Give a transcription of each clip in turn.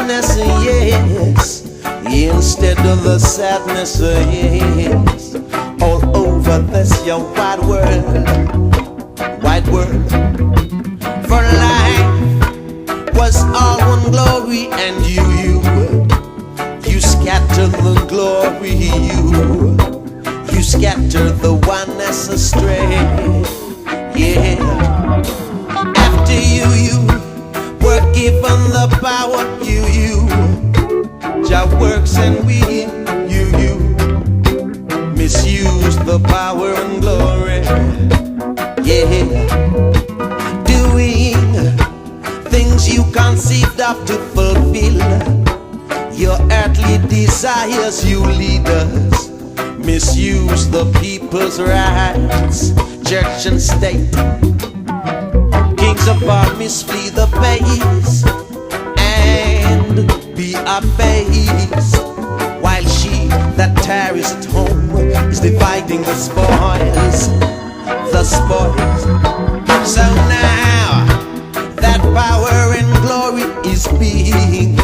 gladness, yes, instead of the sadness, yes. All over this young wide world, for life was all one glory, and you scatter the glory, you scatter the oneness astray, yeah. After you were given the power, you Jah works, and you misuse the power and glory, yeah. Doing things you conceived of to fulfill your earthly desires, you leaders misuse the people's rights, church and state. Kings of armies flee the pace and be abased, while she that tarries at home is dividing the spoils, So now that power and glory is being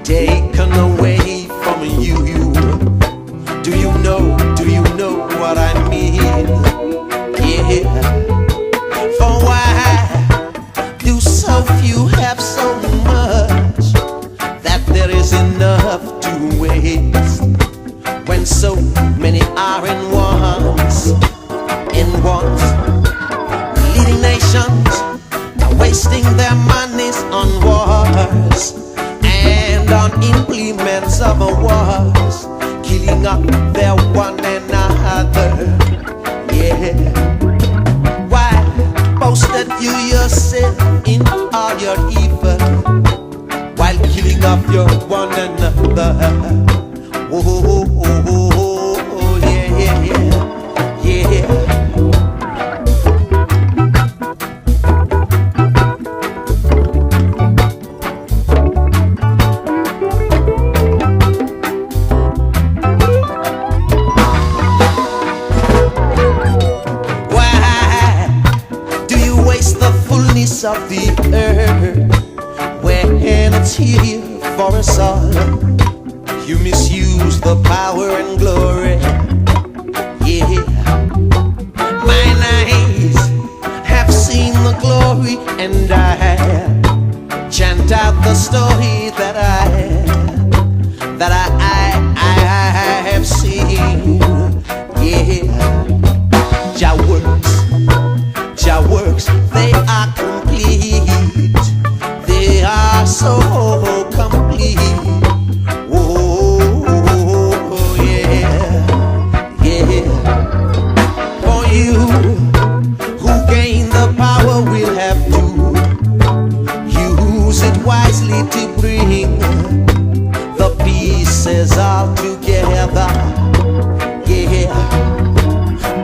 taken away from you. Do you know what I mean? Yeah. For why do so few have so much that there is enough to waste, when so many are in wants, leading nations are wasting their monies on wars and on implements of wars, killing up their one another, yeah. Why boasted you yourself in all your evil, while killing up your one another? Oh, yeah. Of the earth, when it's here for us all, you misuse the power and glory, yeah. Mine eyes have seen the glory, and I chant out the story that I have seen, yeah. Jah works, they are complete. They are so complete. Oh, yeah. For you who gain the power will have to use it wisely to bring the pieces all together, yeah.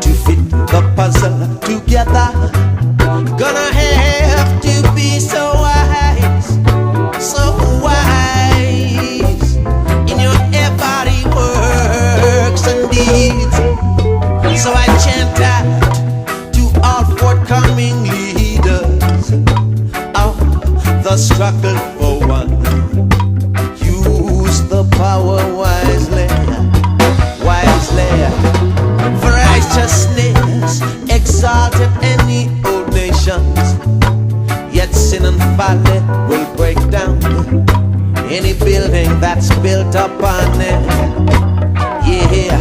To fit the puzzle together, gonna have to be so wise in your every works and deeds. So I chant out to all forthcoming leaders of the struggle for one. Use the power wisely, for righteousness exalted any old nations, yet sin and folly will break down any building that's built upon it, yeah.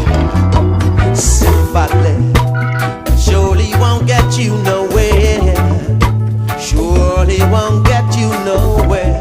Sin and folly surely won't get you nowhere, surely won't get you nowhere.